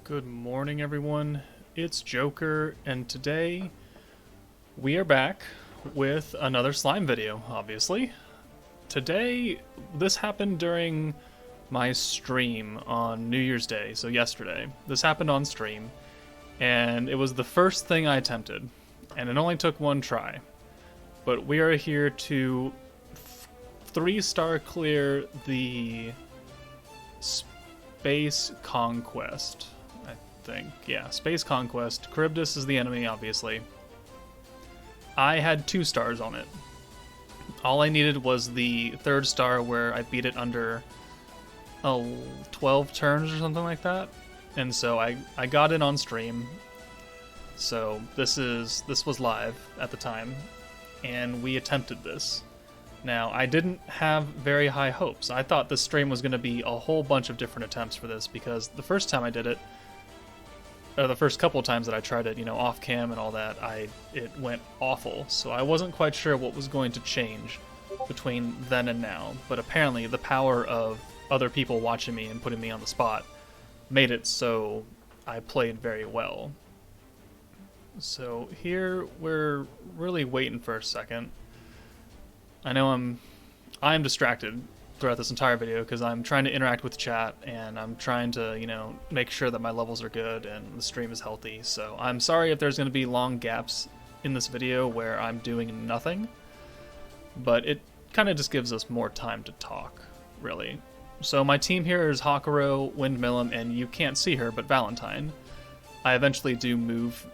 Good morning, everyone. It's Joker, and today we are back with another slime video, obviously. Today, this happened during my stream on New Year's Day, so yesterday. This happened on stream, and it was the first thing I attempted, and it only took one try. But we are here to 3-star clear the Space Conquest. Yeah, Space Conquest. Charybdis is the enemy, obviously. I had 2 stars on it. All I needed was the 3rd star where I beat it under 12 turns or something like that. And so I got in on stream. So this was live at the time, and we attempted this. Now, I didn't have very high hopes. I thought this stream was going to be a whole bunch of different attempts for this, because the first time I did it, or the first couple of times that I tried it, off cam and all that, it went awful. So I wasn't quite sure what was going to change between then and now. But apparently the power of other people watching me and putting me on the spot made it so I played very well. So here we're really waiting for a second. I know I'm distracted throughout this entire video because I'm trying to interact with chat, and I'm trying to, make sure that my levels are good and the stream is healthy. So I'm sorry if there's going to be long gaps in this video where I'm doing nothing, but it kind of just gives us more time to talk, really. So my team here is Hakuro, Windmillum, and you can't see her, but Valentine. I eventually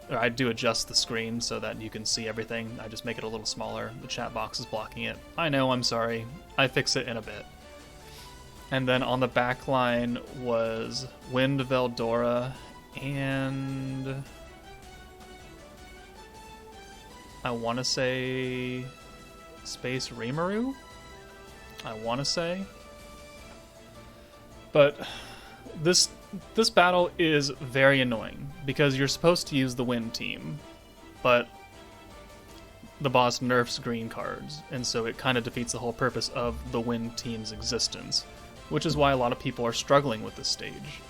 I do adjust the screen so that you can see everything. I just make it a little smaller. The chat box is blocking it. I know, I'm sorry. I fix it in a bit. And then on the back line was Wind Veldora and I want to say Space Rimuru? I want to say. But this battle is very annoying because you're supposed to use the Wind team, but the boss nerfs green cards, and so it kind of defeats the whole purpose of the Wind team's existence, which is why a lot of people are struggling with this stage.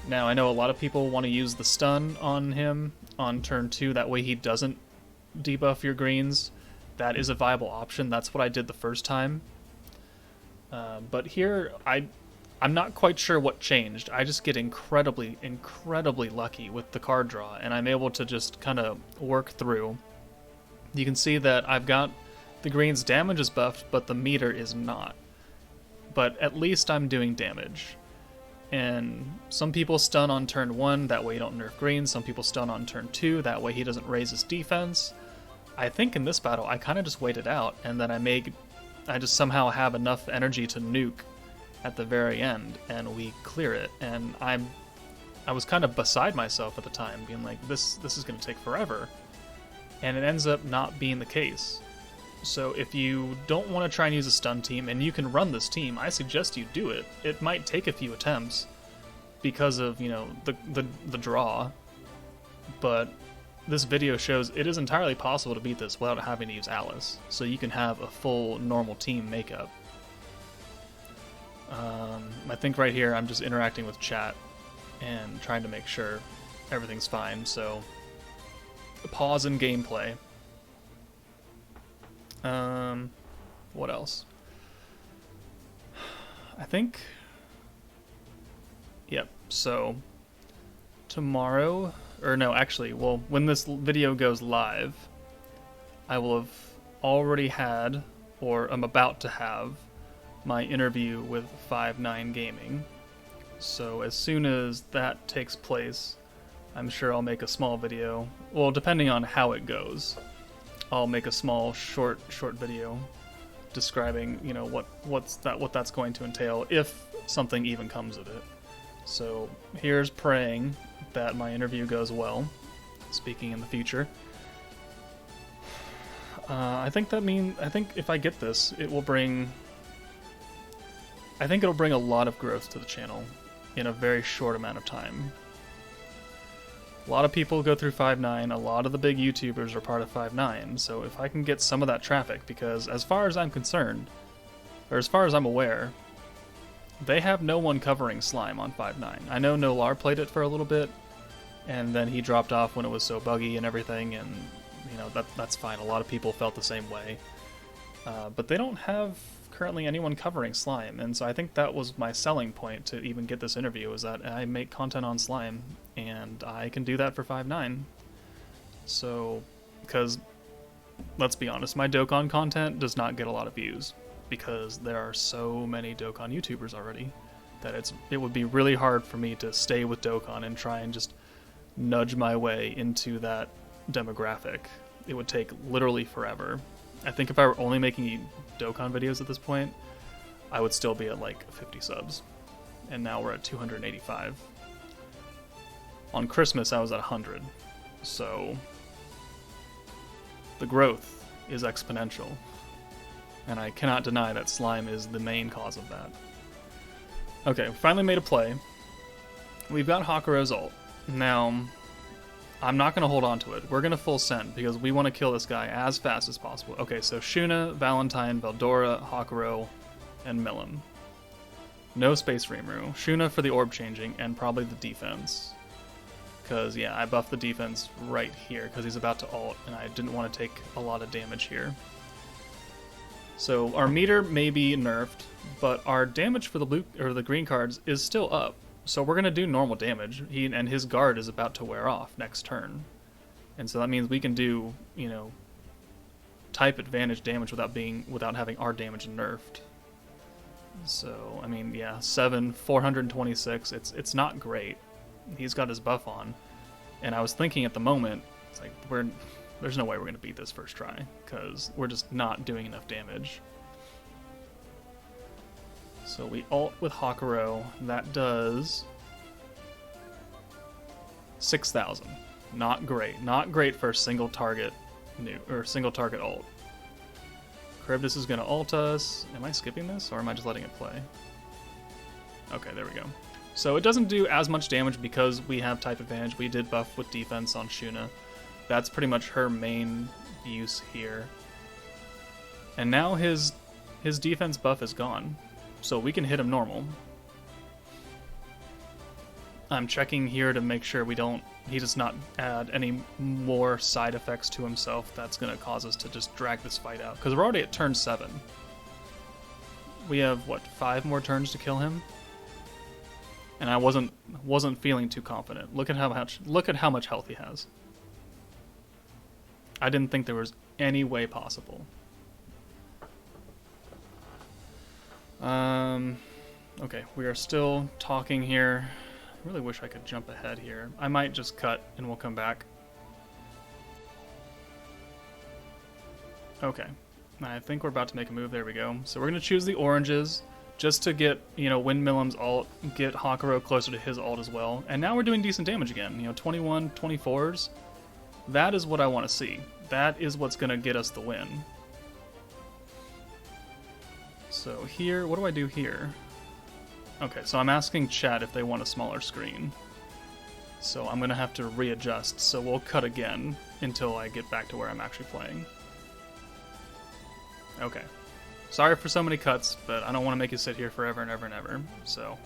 Now, I know a lot of people want to use the stun on him on turn 2, that way he doesn't debuff your greens. That is a viable option. That's what I did the first time. But here, I'm not quite sure what changed. I just get incredibly, incredibly lucky with the card draw, and I'm able to just kind of work through. You can see that I've got the green's damage is buffed, but the meter is not. But at least I'm doing damage. And some people stun on turn 1, that way you don't nerf green. Some people stun on turn 2, that way he doesn't raise his defense. I think in this battle, I kind of just wait it out, and then I just somehow have enough energy to nuke at the very end, and we clear it. And I was kind of beside myself at the time, being like, this is going to take forever. And it ends up not being the case. So if you don't want to try and use a stun team, and you can run this team, I suggest you do it. It might take a few attempts because of, the draw, but this video shows it is entirely possible to beat this without having to use Alice, so you can have a full normal team makeup. I think right here I'm just interacting with chat and trying to make sure everything's fine, so pause in gameplay. What else? I think, yep, so tomorrow, or no, actually, well, when this video goes live, I will have already had, or I'm about to have, my interview with 5-9 Gaming. So as soon as that takes place, I'm sure I'll make a small video. Well, depending on how it goes, I'll make a small short video describing, what that's going to entail, if something even comes of it. So here's praying that my interview goes well, speaking in the future. I think if I get this, it'll bring a lot of growth to the channel in a very short amount of time. A lot of people go through 5.9, a lot of the big YouTubers are part of 5.9, so if I can get some of that traffic, because as far as I'm concerned, or as far as I'm aware, they have no one covering Slime on 5.9. I know Nolar played it for a little bit, and then he dropped off when it was so buggy and everything, and you know, that's fine. A lot of people felt the same way. But they don't have currently anyone covering Slime, and so I think that was my selling point to even get this interview, is that I make content on Slime, and I can do that for 5.9. So, because, let's be honest, my Dokkan content does not get a lot of views, because there are so many Dokkan YouTubers already, that it would be really hard for me to stay with Dokkan and try and just nudge my way into that demographic. It would take literally forever. I think if I were only making Dokkan videos at this point, I would still be at like 50 subs. And now we're at 285. On Christmas, I was at 100. So the growth is exponential. And I cannot deny that Slime is the main cause of that. Okay, we finally made a play. We've got Hakuro's ult. Now, I'm not going to hold on to it. We're going to full send, because we want to kill this guy as fast as possible. Okay, so Shuna, Valentine, Veldora, Hakuro, and Milim. No Space Rimuru. Shuna for the orb changing, and probably the defense. Because, yeah, I buffed the defense right here, because he's about to ult, and I didn't want to take a lot of damage here. So our meter may be nerfed, but our damage for the blue or the green cards is still up. So we're gonna do normal damage. And his guard is about to wear off next turn, and so that means we can do, you know, type advantage damage without having our damage nerfed. So I mean, yeah, 426. It's not great. He's got his buff on, and I was thinking at the moment, it's like there's no way we're gonna beat this first try, because we're just not doing enough damage. So we ult with Hakuro. That does 6,000. Not great. Not great for a single target ult. Charybdis is gonna ult us. Am I skipping this, or am I just letting it play? Okay, there we go. So it doesn't do as much damage because we have type advantage. We did buff with defense on Shuna. That's pretty much her main use here. And now his defense buff is gone, so we can hit him normal. I'm checking here to make sure he does not add any more side effects to himself that's going to cause us to just drag this fight out, because we're already at turn 7. We have, what, 5 more turns to kill him? And I wasn't feeling too confident. Look at how much health he has. I didn't think there was any way possible. Okay, we are still talking here. I really wish I could jump ahead here. I might just cut and we'll come back. Okay, I think we're about to make a move. There we go. So we're going to choose the oranges just to get, win Milim's ult, get Hakuro closer to his ult as well. And now we're doing decent damage again. 21, 24s. That is what I want to see. That is what's going to get us the win. So here, what do I do here? Okay, so I'm asking chat if they want a smaller screen. So I'm going to have to readjust, so we'll cut again until I get back to where I'm actually playing. Okay. Sorry for so many cuts, but I don't want to make you sit here forever and ever and ever. So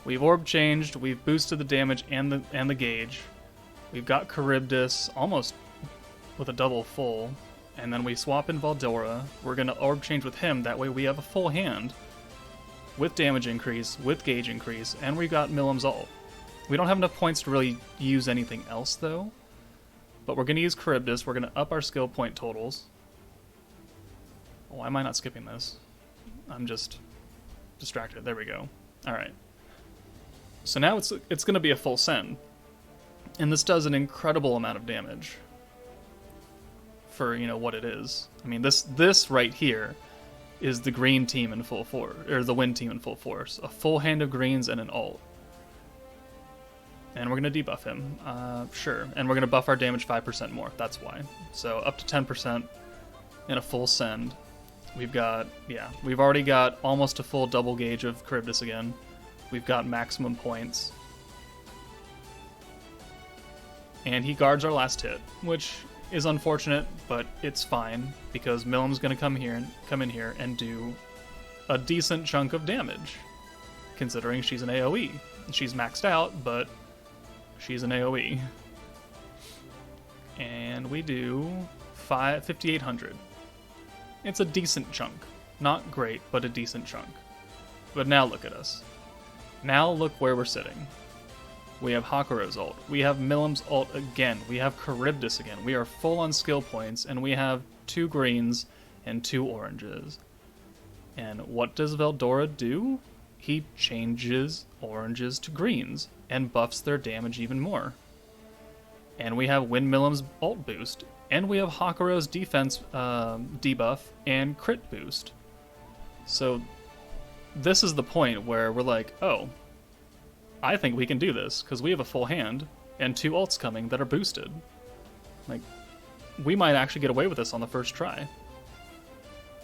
we've orb changed, we've boosted the damage and the gauge. We've got Charybdis almost with a double full, and then we swap in Veldora. We're going to orb change with him, that way we have a full hand with damage increase, with gauge increase, and we got Milim's ult. We don't have enough points to really use anything else though, but we're going to use Charybdis. We're going to up our skill point totals. Why am I not skipping this? I'm just distracted. There we go. Alright. So now it's going to be a full send. And this does an incredible amount of damage for, what it is. I mean, this right here is the green team in full force, or the win team in full force. A full hand of greens and an ult. And we're going to debuff him. Sure. And we're going to buff our damage 5% more. That's why. So up to 10% in a full send. We've already got almost a full double gauge of Charybdis again. We've got maximum points. And he guards our last hit, which is unfortunate, but it's fine, because Milim's going to come in here and do a decent chunk of damage. considering she's an AoE. She's maxed out, but she's an AoE. And we do 5,800. It's a decent chunk. Not great, but a decent chunk. But now look at us. Now look where we're sitting. We have Hakuro's ult. We have Milim's ult again. We have Charybdis again. We are full on skill points, and we have 2 greens and 2 oranges. And what does Veldora do? He changes oranges to greens and buffs their damage even more. And we have Windmillim's ult boost. And we have Hakuro's defense debuff and crit boost. So this is the point where we're like, oh, I think we can do this, because we have a full hand and 2 ults coming that are boosted. Like, we might actually get away with this on the first try.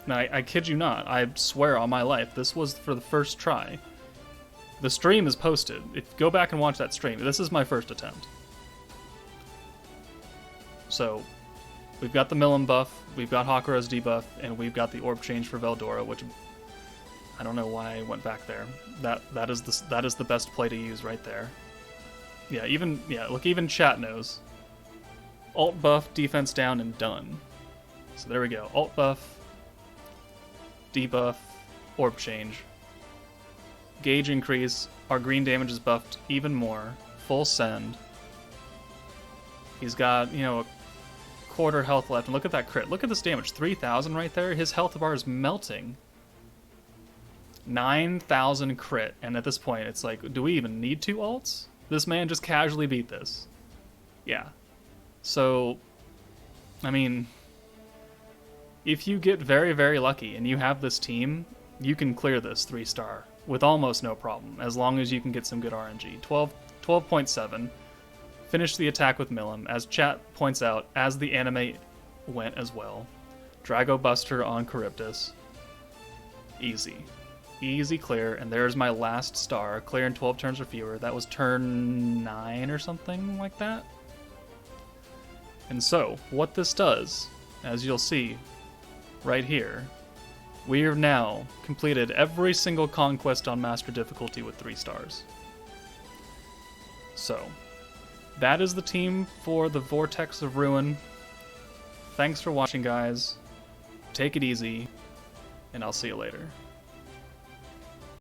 Now, I kid you not, I swear on my life, this was for the first try. The stream is posted. Go back and watch that stream. This is my first attempt. So, we've got the Milim buff, we've got Hakuro's debuff, and we've got the orb change for Veldora, which I don't know why I went back there. That is the best play to use right there. Yeah, look, even chat knows. Alt buff, defense down, and done. So there we go. Alt buff, debuff, orb change. Gauge increase, our green damage is buffed even more. Full send. He's got, a quarter health left, and look at that crit. Look at this damage, 3,000 right there. His health bar is melting. 9,000 crit, and at this point, it's like, do we even need 2 ults? This man just casually beat this. Yeah. So, I mean, if you get very, very lucky and you have this team, you can clear this 3-star with almost no problem, as long as you can get some good RNG. 12.7. Finish the attack with Milim, as chat points out, as the anime went as well. Drago Buster on Charybdis. Easy. Easy clear, and there's my last star. Clear in 12 turns or fewer. That was turn 9 or something like that. And so, what this does, as you'll see right here, we have now completed every single conquest on Master Difficulty with 3 stars. So, that is the team for the Vortex of Ruin. Thanks for watching, guys. Take it easy, and I'll see you later.